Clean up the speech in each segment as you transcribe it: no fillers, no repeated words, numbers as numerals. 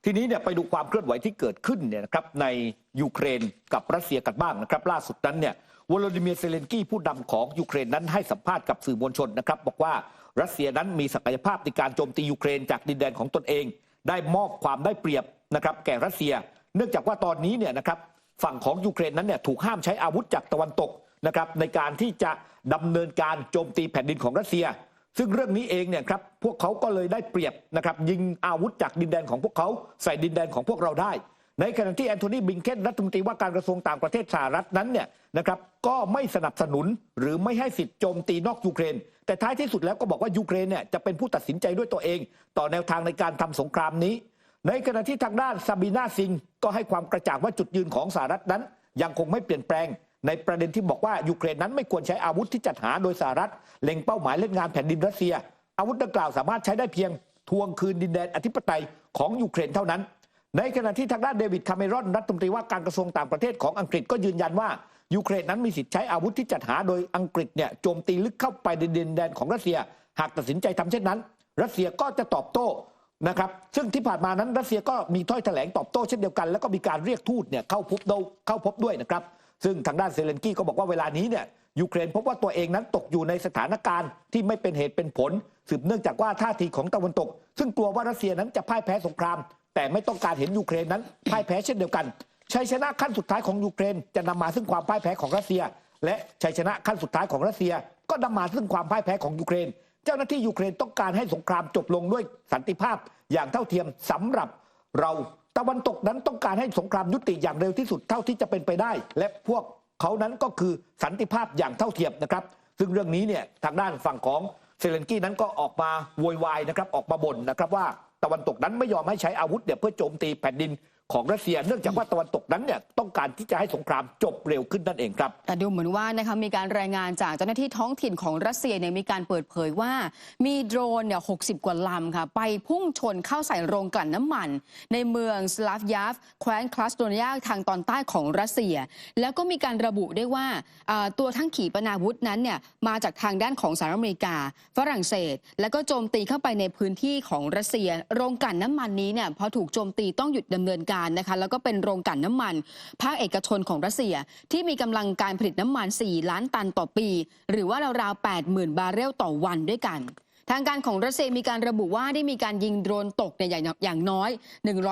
ทีนี้เนี่ยไปดูความเคลื่อนไหวที่เกิดขึ้นเนี่ยนะครับในยูเครนกับรัสเซียกันบ้างนะครับล่าสุดนั้นเนี่ยวโลดิเมียร์เซเลนสกี้ผู้นำของยูเครนนั้นให้สัมภาษณ์กับสื่อมวลชนนะครับบอกว่ารัสเซียนั้นมีศักยภาพในการโจมตียูเครนจากดินแดนของตนเองได้มอบความได้เปรียบนะครับแก่รัสเซียเนื่องจากว่าตอนนี้เนี่ยนะครับฝั่งของยูเครนนั้นเนี่ยถูกห้ามใช้อาวุธจากตะวันตกนะครับในการที่จะดำเนินการโจมตีแผ่นดินของรัสเซียซึ่งเรื่องนี้เองเนี่ยครับพวกเขาก็เลยได้เปรียบนะครับยิงอาวุธจากดินแดนของพวกเขาใส่ดินแดนของพวกเราได้ในขณะที่แอนโทนี บลิงเคนรัฐมนตรีว่าการกระทรวงต่างประเทศสหรัฐนั้นเนี่ยนะครับก็ไม่สนับสนุนหรือไม่ให้สิทธิ์โจมตีนอกยูเครนแต่ท้ายที่สุดแล้วก็บอกว่ายูเครนเนี่ยจะเป็นผู้ตัดสินใจด้วยตัวเองต่อแนวทางในการทำสงครามนี้ในขณะที่ทางด้านซาบีนาซิงก็ให้ความกระจ่างว่าจุดยืนของสหรัฐนั้นยังคงไม่เปลี่ยนแปลงในประเด็นที่บอกว่ายูเครนนั้นไม่ควรใช้อาวุธที่จัดหาโดยสหรัฐเล็งเป้าหมายเล่นงานแผ่นดินรัสเซียอาวุธดังกล่าวสามารถใช้ได้เพียงทวงคืนดินแดนอธิปไตยของยูเครนเท่านั้นในขณะที่ทางด้านเดวิดคาเมรอนรัฐมนตรีว่าการกระทรวงต่างประเทศของอังกฤษก็ยืนยันว่ายูเครนนั้นมีสิทธิ์ใช้อาวุธที่จัดหาโดยอังกฤษเนี่ยโจมตีลึกเข้าไปในดินแดนของรัสเซียหากตัดสินใจทำเช่นนั้นรัสเซียก็จะตอบโต้นะครับซึ่งที่ผ่านมานั้นรัสเซียก็มีถ้อยแถลงตอบโต้เช่นเดียวกันแล้วก็มีการเรียกทูตเนี่ยเข้าพบด้วยนะครับซึ่งทางด้านเซเลนสกี้ก็บอกว่าเวลานี้เนี่ยยูเครนพบว่าตัวเองนั้นตกอยู่ในสถานการณ์ที่ไม่เป็นเหตุเป็นผลสืบเนื่องจากว่าท่าทีของตะวันตกซึ่งกลัวว่ารัสเซียนั้นจะพ่ายแพ้สงครามแต่ไม่ต้องการเห็นยูเครนนั้นพ่ายแพ้เช่นเดียวกันชัยชนะขั้นสุดท้ายของยูเครนจะนำมาซึ่งความพ่ายแพ้ของรัสเซียและชัยชนะขั้นสุดท้ายของรัสเซียก็นำมาซึ่งความพ่ายแพ้ของยูเครนเจ้าหน้าที่ยูเครนต้องการให้สงครามจบลงด้วยสันติภาพอย่างเท่าเทียมสำหรับเราตะวันตกนั้นต้องการให้สงครามยุติอย่างเร็วที่สุดเท่าที่จะเป็นไปได้และพวกเขานั้นก็คือสันติภาพอย่างเท่าเทียมนะครับซึ่งเรื่องนี้เนี่ยทางด้านฝั่งของเซเลนสกี้นั้นก็ออกมาโวยวายนะครับออกมาบ่นนะครับว่าตะวันตกนั้นไม่ยอมให้ใช้อาวุธเนี่ยเพื่อโจมตีแผ่นดินของรัสเซียเนื่องจากว่าตะวันตกนั้นเนี่ยต้องการที่จะให้สงครามจบเร็วขึ้นนั่นเองครับแต่ดูเหมือนว่านะคะมีการรายงานจากเจ้าหน้าที่ท้องถิ่นของรัสเซียเนี่ยมีการเปิดเผยว่ามีโดรนเนี่ย60 กว่าลำค่ะไปพุ่งชนเข้าใส่โรงกลั่นน้ำมันในเมืองสลาฟยาฟแคว้นคลาสโดเนียทางตอนใต้ของรัสเซียแล้วก็มีการระบุได้ว่าตัวทั้งขีปนาวุธนั้นเนี่ยมาจากทางด้านของสหรัฐอเมริกาฝรั่งเศสแล้วก็โจมตีเข้าไปในพื้นที่ของรัสเซียโรงกลั่นน้ำมันนี้เนี่ยพอถูกโจมตีต้องหยุดดำเนินการนะคะแล้วก็เป็นโรงกลั่นน้ำมันภาคเอกชนของรัสเซียที่มีกำลังการผลิตน้ำมัน4 ล้านตันต่อปีหรือว่าราวๆ 80,000 บาร์เรลต่อวันด้วยกันทางการของรัสเซียมีการระบุว่าได้มีการยิงโดรนตกในอย่างน้อย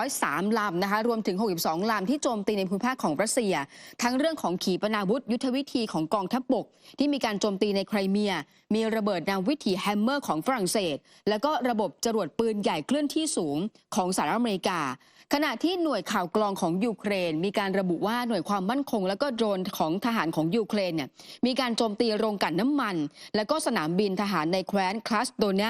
103 ลำนะคะรวมถึง62 ลำที่โจมตีในภูมิภาคของรัสเซียทั้งเรื่องของขีปนาวุธยุทธวิธีของกองทัพบกที่มีการโจมตีในไครเมียมีระเบิดนาวิถีแฮมเมอร์ของฝรั่งเศสแล้วก็ระบบจรวดปืนใหญ่เคลื่อนที่สูงของสหรัฐอเมริกาขณะที่หน่วยข่าวกรองของยูเครนมีการระบุว่าหน่วยความมั่นคงและก็โดรนของทหารของยูเครนเนี่ยมีการโจมตีโรงกลั่นน้ำมันและก็สนามบินทหารในแคว้นคลาสโดเนี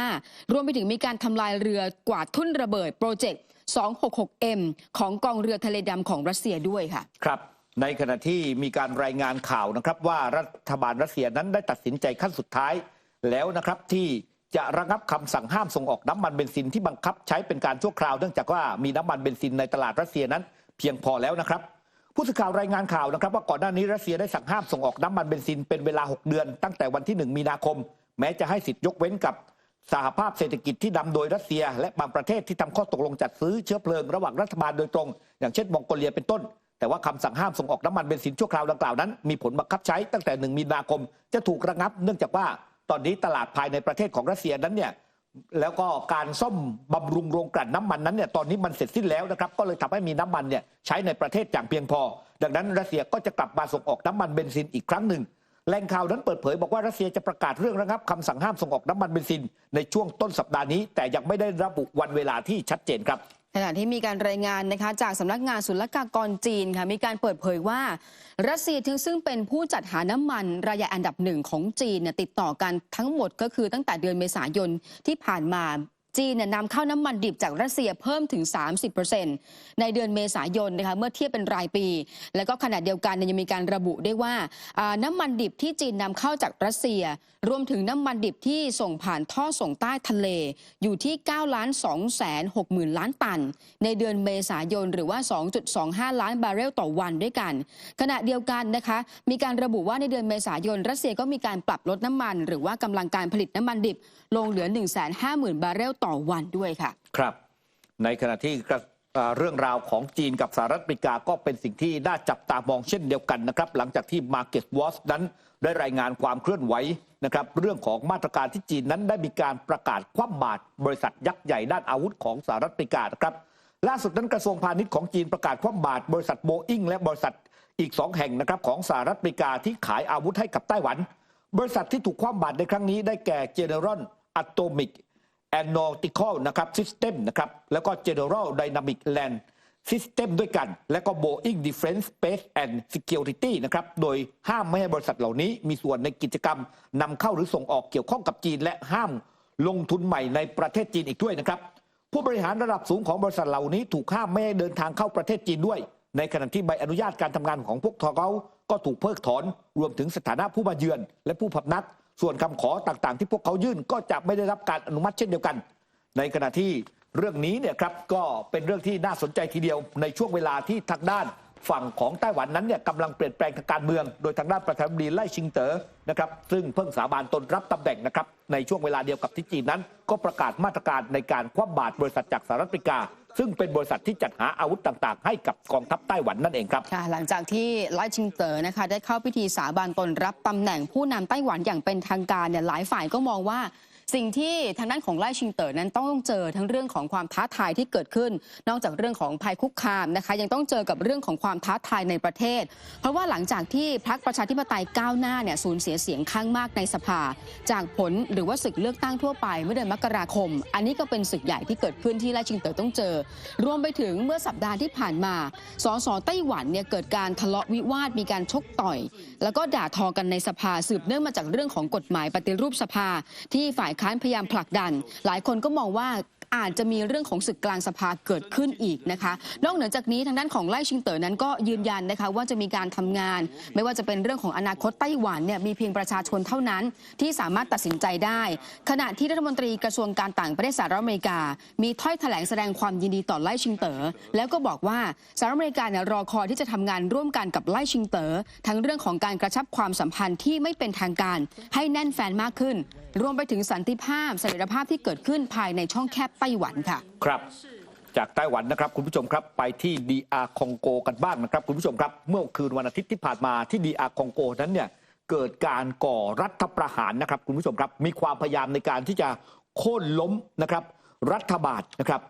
ยรวมไปถึงมีการทำลายเรือกวาดทุ่นระเบิดโปรเจกต์ 266M ของกองเรือทะเลดำของรัสเซียด้วยค่ะครับในขณะที่มีการรายงานข่าวนะครับว่ารัฐบาลรัสเซียนั้นได้ตัดสินใจขั้นสุดท้ายแล้วนะครับที่จะระงับคำสั่งห้ามส่งออกน้ำมันเบนซินที่บังคับใช้เป็นการชั่วคราวเนื่องจากว่ามีน้ำมันเบนซินในตลาดรัสเซียนั้นเพียงพอแล้วนะครับผู้สื่อข่าวรายงานข่าวนะครับว่าก่อนหน้านี้รัสเซียได้สั่งห้ามส่งออกน้ำมันเบนซินเป็นเวลา6 เดือนตั้งแต่วันที่1 มีนาคมแม้จะให้สิทธิยกเว้นกับสหภาพเศรษฐกิจที่นำโดยรัสเซียและบางประเทศที่ทำข้อตกลงจัดซื้อเชื้อเพลิงระหว่างรัฐบาลโดยตรงอย่างเช่นมองโกเลียเป็นต้นแต่ว่าคำสั่งห้ามส่งออกน้ำมันเบนซินชั่วคราวดังกล่าวนั้นมีผลบังคับใช้ตั้งแต่1 มีนาคมจะถูกระงับเนื่องจากว่าตอนนี้ตลาดภายในประเทศของรัสเซียนั้นเนี่ยแล้วก็การซ่อมบำรุงโรงกลั่นน้ำมันนั้นเนี่ยตอนนี้มันเสร็จสิ้นแล้วนะครับก็เลยทำให้มีน้ำมันเนี่ยใช้ในประเทศอย่างเพียงพอดังนั้นรัสเซียก็จะกลับมาส่งออกน้ำมันเบนซินอีกครั้งหนึ่งแหล่งข่าวนั้นเปิดเผยบอกว่ารัสเซียจะประกาศเรื่องระงับคำสั่งห้ามส่งออกน้ำมันเบนซินในช่วงต้นสัปดาห์นี้แต่ยังไม่ได้ระบุวันเวลาที่ชัดเจนครับขณะที่มีการรายงานนะคะจากสำนักงานศุลกากรจีนค่ะมีการเปิดเผยว่ารัสเซียซึ่งเป็นผู้จัดหาน้ำมันรายใหญ่อันดับ1ของจีนติดต่อกันทั้งหมดก็คือตั้งแต่เดือนเมษายนที่ผ่านมาจีนนำเข้าน้ำมันดิบจากรัสเซียเพิ่มถึง 30% ในเดือนเมษายนนะคะเมื่อเทียบเป็นรายปีแล้วก็ขณะเดียวกันยังมีการระบุได้ว่าน้ำมันดิบที่จีนนำเข้าจากรัสเซียรวมถึงน้ำมันดิบที่ส่งผ่านท่อส่งใต้ทะเลอยู่ที่ 9,260,000 ล้านตันในเดือนเมษายนหรือว่า 2.25 ล้านบาร์เรลต่อวันด้วยกันขณะเดียวกันนะคะมีการระบุว่าในเดือนเมษายนรัสเซียก็มีการปรับลดน้ำมันหรือว่ากำลังการผลิตน้ำมันดิบลงเหลือ 150,000 บาร์เรลต่อวันด้วยค่ะครับในขณะที่ เรื่องราวของจีนกับสหรัฐอเมริกาก็เป็นสิ่งที่น่าจับตามองเช่นเดียวกันนะครับหลังจากที่ Market Watch นั้นได้รายงานความเคลื่อนไหวนะครับเรื่องของมาตรการที่จีนนั้นได้มีการประกาศคว่ำบาตรบริษัทยักษ์ใหญ่ด้านอาวุธของสหรัฐอเมริกานะครับล่าสุดนั้นกระทรวงพาณิชย์ของจีนประกาศคว่ำบาตรบริษัทโบอิงและบริษัทอีก2 แห่งนะครับของสหรัฐอเมริกาที่ขายอาวุธให้กับไต้หวันบริษัทที่ถูกคว่ำบาตรในครั้งนี้ได้แก่ General Atomic Aeronautical นะครับ System นะครับแล้วก็ General Dynamic Land System ด้วยกันและก็ Boeing Defense Space and Security นะครับโดยห้ามไม่ให้บริษัทเหล่านี้มีส่วนในกิจกรรมนำเข้าหรือส่งออกเกี่ยวข้องกับจีนและห้ามลงทุนใหม่ในประเทศจีนอีกด้วยนะครับผู้บริหารระดับสูงของบริษัทเหล่านี้ถูกห้ามไม่ให้เดินทางเข้าประเทศจีนด้วยในขณะที่ใบอนุญาตการทำงานของพวกเขาก็ถูกเพิกถอนรวมถึงสถานะผู้มาเยือนและผู้พำนักส่วนคำขอต่างๆที่พวกเขายื่นก็จะไม่ได้รับการอนุมัติเช่นเดียวกันในขณะที่เรื่องนี้เนี่ยครับก็เป็นเรื่องที่น่าสนใจทีเดียวในช่วงเวลาที่ทางด้านฝั่งของไต้หวันนั้นเนี่ยกำลังเปลี่ยนแปลงทางการเมืองโดยทางด้านประธานาธิบดีไล่ชิงเต๋อนะครับซึ่งเพิ่งสาบานตนรับตำแหน่งนะครับในช่วงเวลาเดียวกับที่จีนนั้นก็ประกาศมาตรการในการคว่ำบาตรบริษัทจากสหรัฐอเมริกาซึ่งเป็นบริษัทที่จัดหาอาวุธต่างๆให้กับกองทัพไต้หวันนั่นเองครับค่ะหลังจากที่ไล่ชิงเต๋อนะคะได้เข้าพิธีสาบานตนรับตำแหน่งผู้นำไต้หวันอย่างเป็นทางการเนี่ยหลายฝ่ายก็มองว่าสิ่งที่ทางด้านของไล่ชิงเต๋อนั้นต้องเจอทั้งเรื่องของความท้าทายที่เกิดขึ้นนอกจากเรื่องของภัยคุกคามนะคะยังต้องเจอกับเรื่องของความท้าทายในประเทศเพราะว่าหลังจากที่พรรคประชาธิปไตยก้าวหน้าเนี่ยสูญเสียเสียงข้างมากในสภาจากผลหรือว่าศึกเลือกตั้งทั่วไปเมื่อเดือนมกราคมอันนี้ก็เป็นศึกใหญ่ที่เกิดขึ้นที่ไล่ชิงเต๋อต้องเจอรวมไปถึงเมื่อสัปดาห์ที่ผ่านมาสสไต้หวันเนี่ยเกิดการทะเลาะวิวาทมีการชกต่อยแล้วก็ด่าทอกันในสภาสืบเนื่องมาจากเรื่องของกฎหมายปฏิรูปสภาที่ฝ่ายค้านพยายามผลักดันหลายคนก็มองว่าอาจจะมีเรื่องของศึกกลางสภาเกิดขึ้นอีกนะคะนอกเหนือจากนี้ทางด้านของไล่ชิงเต๋อนั้นก็ยืนยันนะคะว่าจะมีการทำงานไม่ว่าจะเป็นเรื่องของอนาคตไต้หวันเนี่ยมีเพียงประชาชนเท่านั้นที่สามารถตัดสินใจได้ขณะที่รัฐมนตรีกระทรวงการต่างประเทศสหรัฐอเมริกามีถ้อยแถลงแสดงความยินดีต่อไล่ชิงเต๋อแล้วก็บอกว่าสหรัฐอเมริกาเนี่ยรอคอยที่จะทำงานร่วมกันกับไล่ชิงเต๋อทั้งเรื่องของการกระชับความสัมพันธ์ที่ไม่เป็นทางการให้แน่นแฟนมากขึ้นรวมไปถึงสันติภาพเสรีภาพที่เกิดขึ้นภายในช่องแคบไต้หวันค่ะครับจากไต้หวันนะครับคุณผู้ชมครับไปที่DR คองโกกันบ้างนะครับคุณผู้ชมครับเมื่อคืนวันอาทิตย์ที่ผ่านมาที่DR คองโกนั้นเนี่ยเกิดการก่อรัฐประหารนะครับคุณผู้ชมครับมีความพยายามในการที่จะโค่นล้มนะครับรัฐบาลนะครับ